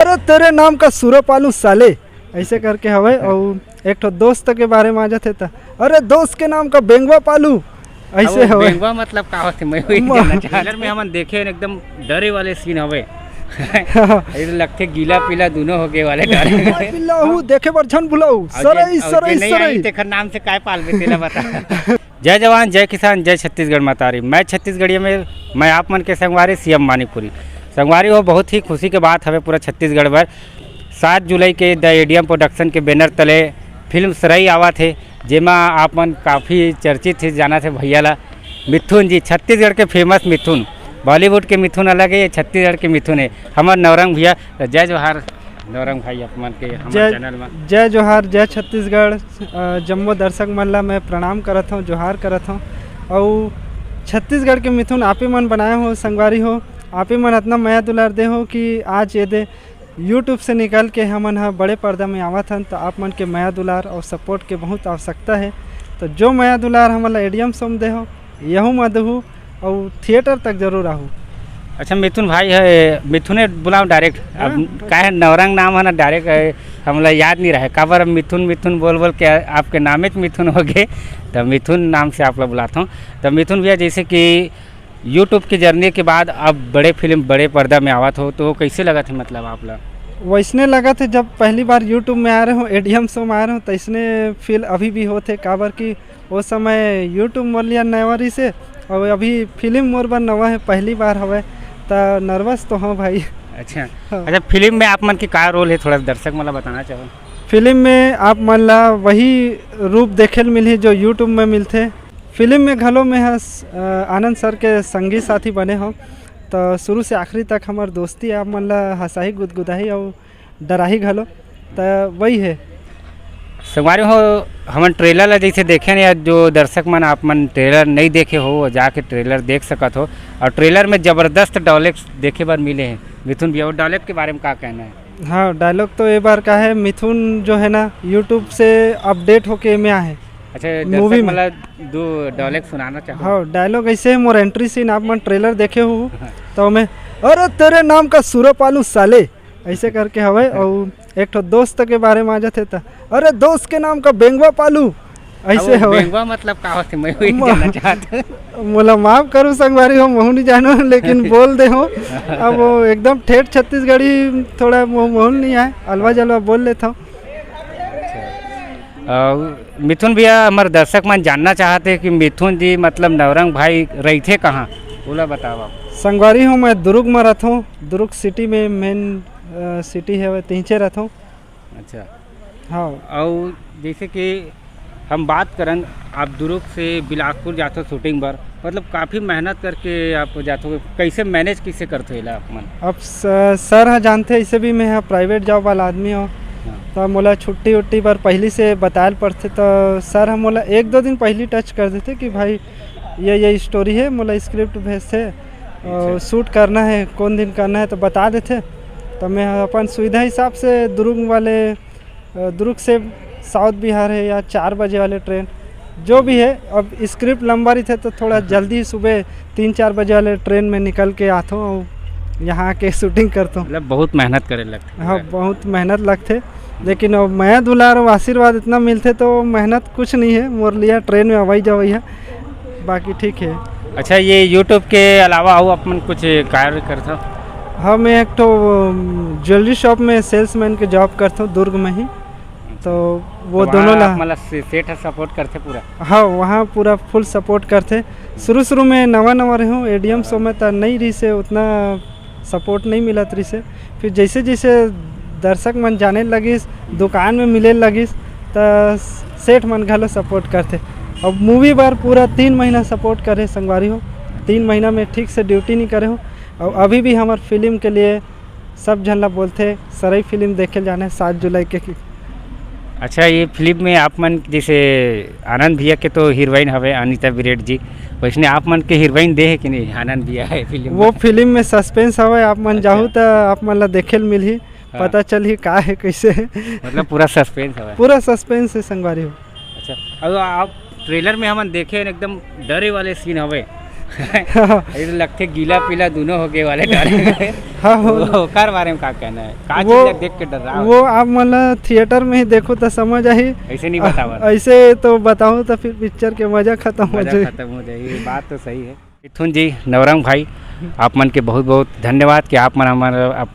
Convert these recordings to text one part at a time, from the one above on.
अरे तेरे नाम का सुरपालू साले ऐसे करके हवे। और एक ठो दोस्त के बारे में आ जाते था, अरे दोस्त के नाम का बेंगवा पालू ऐसे हवे। बेंगवा मतलब का होते मैं वही जानना चाहता। ट्रेलर में हमन देखे एकदम डरे वाले सीन हवे। ऐसे लगते गीला पीला दोनों हो गए वाले डरे। बिल्लाहू देखे बर छन बुलाऊ सरई सरई सरई तेखर नाम से काय पालबे तेला बता। जय जवान जय किसान जय छत्तीसगढ़ मातारी। मैं छत्तीसगढ़िया में मैं आप मन के संगवारी सीएम मानिकपुरी संगवारी हो। बहुत ही खुशी के बात हवे पूरा छत्तीसगढ़ भर 7 जुलाई के द एडीएम प्रोडक्शन के बैनर तले फिल्म सरई आवा थे, जेमा आप मन काफ़ी चर्चित थे जाना थे भैया ला मिथुन जी, छत्तीसगढ़ के फेमस मिथुन। बॉलीवुड के मिथुन अलग है, छत्तीसगढ़ के मिथुन है हमार नवरंग भैया। जय जोहार नवरंग भाई आप मन के हमारे चैनल में। जय जोहार जय छत्तीसगढ़। जम्मो दर्शक मन ला मैं प्रणाम करत हूँ, जोहार करत हूँ। और छत्तीसगढ़ के मिथुन आप ही मन बनाए हो संगवारी हो, आप ही मन इतना माया दुलार दे हो कि आज ये दे यूट्यूब से निकल के हमन हा बड़े पर्दा में आवत हन। तो आप मन के माया दुलार और सपोर्ट के बहुत आवश्यकता है। तो जो माया दुलार हमन ला एडीएम सोम दे हो यहूँ मत दहू और थिएटर तक जरूर आहू। अच्छा मिथुन भाई है, मिथुने बुलाओ डायरेक्ट। अब का है नवरंग नाम है ना डायरेक्ट है, हमला याद नहीं रहे काबर मिथुन मिथुन बोल बोल के आपके नाम ही मिथुन हो गए, तो मिथुन नाम से आप लोग बुलाता हूँ। तो मिथुन भैया जैसे कि यूट्यूब की जर्नी के बाद अब बड़े फिल्म बड़े पर्दा में आवत हो, तो कैसे लगा था मतलब आप लोग? वैसने लगा थे जब पहली बार यूट्यूब में आ रहे हो, एडीएम शो में आ रहे हो, तो इसने फील अभी भी होते काबर कि वो समय यूट्यूब मोर लिया नवरी से और अभी फिल्म मोर बार नवा है पहली बार हवे, तो नर्वस तो हाँ भाई। अच्छा अच्छा, फिल्म में आप मन की क्या रोल है थोड़ा दर्शक मला बताना चाहो? फिल्म में आप मन ला वही रूप देखे मिली जो यूट्यूब में मिलते। फिल्म में घलो में आनंद सर के संगी साथी बने हो, तो शुरू से आखिरी तक हमार दोस्ती आप मन ला हंसाही गुदगुदाही और डराही घलो, तो वही है संगवारी हो। हमन ट्रेलर ला जैसे देखे ना, जो दर्शक मन आप मन ट्रेलर नहीं देखे हो जाके ट्रेलर देख सकत हो। और ट्रेलर में ज़बरदस्त डायलॉग देखे बार मिले हैं मिथुन भैया, डायलॉग के बारे में क्या कहना है? हाँ डायलॉग तो ये बार का है, मिथुन जो है ना यूट्यूब से अपडेट होके में आए। अच्छा मूवी मतलब दो डायलॉग सुनाना चाहो? हाँ डायलॉग ऐसे है, मोर एंट्री सीन आप मन ट्रेलर देखे हो तो मैं अरे तेरे नाम का सुरपालू साले ऐसे करके हवे। और एक ठो दोस्त के बारे में आ जाते था, अरे दोस्त के नाम का बेंगवा पालू ऐसे हवे। बेंगवा मतलब का होते मैं वही जानना चाहता। मोला माफ करूँ संगवारी हो, महू नहीं जानो लेकिन बोल दे हो। अब वो एकदम ठेठ छत्तीसगढ़ी थोड़ा मोहन नहीं आए, अलवा जलवा बोल लेता हूँ। मिथुन भैया हमारे दर्शक मन जानना चाहते हैं कि मिथुन जी मतलब नवरंग भाई रही थे कहाँ, बोला बताओ आप। संगवारी हूँ मैं दुर्ग में रहता हूँ, दुर्ग सिटी में मेन सिटी है वह तीनचे रहता हूँ। अच्छा हाँ। और जैसे कि हम बात करें आप दुर्ग से बिलासपुर जाते हो शूटिंग पर, मतलब काफ़ी मेहनत करके आप जाते हो, कैसे मैनेज कैसे करते हो आप मन? अब सर हाँ जानते इसे भी मैं प्राइवेट जॉब वाला आदमी हो, तो मोला छुट्टी उट्टी पर पहले से बताए पड़ते, तो सर हम मोला 1-2 दिन पहले टच कर देते कि भाई ये स्टोरी है, मोला स्क्रिप्ट भेजते और शूट करना है, कौन दिन करना है तो बता देते। तो मैं अपन सुविधा हिसाब से दुर्ग से साउथ बिहार है या 4 बजे वाले ट्रेन जो भी है, अब स्क्रिप्ट लंबा रही थे तो थोड़ा जल्दी सुबह 3-4 बजे वाले ट्रेन में निकल के आता हूँ और यहाँ आके शूटिंग करता हूँ। मतलब बहुत मेहनत करे लगते? हाँ बहुत मेहनत लगते, लेकिन अब मैं दुलार और आशीर्वाद इतना मिलते तो मेहनत कुछ नहीं है, मोर लिया ट्रेन में अवई जवई है, बाकी ठीक है। अच्छा ये यूट्यूब के अलावा हो अपन कुछ कार्य करते हो? हाँ मैं एक तो ज्वेलरी शॉप में सेल्समैन के जॉब करता हूँ दुर्ग में ही, तो वो तो दोनों ला मतलब सेठ सपोर्ट करते पूरा? हाँ वहाँ पूरा फुल सपोर्ट करते। शुरू में नवा रहे हूँ एडीएम शो में, तो नहीं रही से उतना सपोर्ट नहीं मिला रही से, फिर जैसे जैसे दर्शक मन जाने लगिस, दुकान में मिले लगिस, तो सेठ मन घलो सपोर्ट करते। अब मूवी बार पूरा 3 महीना सपोर्ट करे संगवारी हो, 3 महीना में ठीक से ड्यूटी नहीं करे हो। और अभी भी हमारे फिल्म के लिए सब झल्ला बोलते सरई फिल्म देखे जाना है 7 जुलाई के। अच्छा ये फिल्म में आप मन जैसे आनंद भैया के तो हीरोइन हवे अनीता बिरेट जी, वैसे आप मन के हीरोइन दे है कि नहीं आनंद भैया है फिल्म? वो फिल्म में सस्पेंस हवे, आप मन जाहू तो आप मन ला देखे मिलही, पता चलही का है कैसे है। मतलब पूरा सस्पेंस हवे? पूरा सस्पेंस है संगवारी हो। अच्छा अब आप ट्रेलर में हमन देखे एकदम डरे वाले सीन हवे, ये तो लगते गीला पीला दोनों हो गए वाले डर। हाँ ओकर बारे में का कहना है, का वो चीज देख के डर रहा वो आप मतलब थिएटर में ही देखो तो समझ आई, ऐसे नहीं बतावा, ऐसे तो बताऊँ तो फिर पिक्चर के मजा खत्म हो मजा जाए। खत्म हो जाएगी। बात तो सही है। मिथुन जी, नवरंग भाई, आप मन के बहुत बहुत धन्यवाद कि आप मन हमारा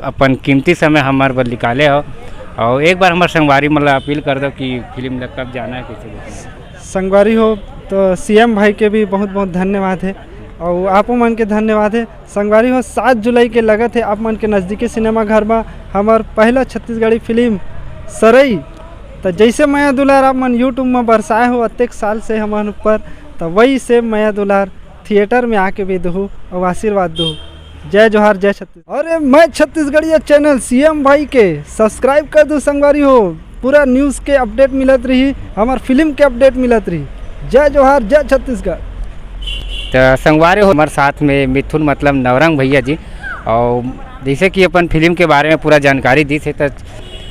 अपन कीमती समय हमारे पर निकाले हो। और एक बार हमारे संगवारी मतलब अपील कर दो कि फिल्म कब जाना है, कैसे देखना है। संगवारी हो तो सीएम भाई के भी बहुत बहुत धन्यवाद है, और आप मन के धन्यवाद है। संगवारी हो 7 जुलाई के लगत है आप मन के नज़दीकी सिनेमा घर में हमार पहला छत्तीसगढ़ी फिल्म सरई। तो जैसे माया दुलार आप मन यूट्यूब में बरसाए हो अत्येक साल से हमारे ऊपर, तो वही से माया दुलार थिएटर में आके भी दू और आशीर्वाद दू। जय जोहार, जय छत्तीसगढ़। अरे मैं छत्तीसगढ़िया चैनल सीएम भाई के सब्सक्राइब कर दो संगवारी हो, पूरा न्यूज़ के अपडेट मिलत रही, हमार फिल्म के अपडेट मिलत रही। जय जोहार, जय छत्तीसगढ़। तो संगवारी हो हमारे साथ में मिथुन मतलब नवरंग भैया जी, और जैसे कि अपन फिल्म के बारे में पूरा जानकारी दी थे, तो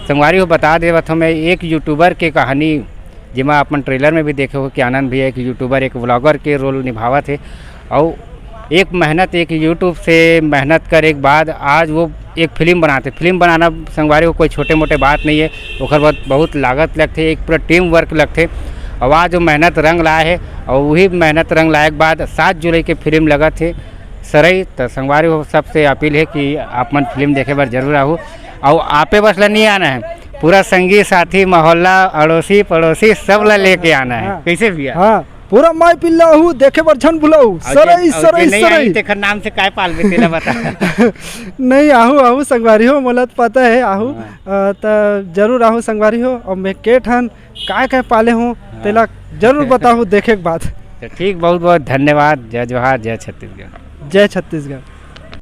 संगवारी हो बता दे बत हमें एक यूट्यूबर के कहानी जिमा अपन ट्रेलर में भी देखे हो कि आनंद भैया एक यूट्यूबर एक व्लॉगर के रोल निभावा थे, और एक मेहनत एक यूट्यूब से मेहनत कर एक बाद आज वो एक फिल्म बनाते। फिल्म बनाना संगवारी को कोई छोटे मोटे बात नहीं है, ओकर बहुत लागत लगते, एक पूरा टीम वर्क लगते, और आज वो मेहनत रंग लाए है, और वही मेहनत रंग लाए के बाद 7 जुलाई के फिल्म लगा थे सरई। तो संगवारी को सबसे अपील है कि आप मन फिल्म देखे बार जरूर आओ, और आपे बस ला नहीं आना है, पूरा संगी साथी मोहल्ला अड़ोसी पड़ोसी सब ला लेके आना है। हाँ। कैसे भैया? हाँ पूरा माय पिल्ला हूँ देखे बर छन बुलाऊ सरई सरई सरई तेखर नाम से काय पाल बे तेला बता। नहीं आहू आहू संगवारी हो, मोला तो पता है आहू, तो जरूर आहू संगवारी हो। और मैं के ठन काय पाले हूँ तेला जरूर बताऊँ देखे के बाद। तो ठीक, बहुत बहुत धन्यवाद। जय जोहार, जय छत्तीसगढ़। जय छत्तीसगढ़।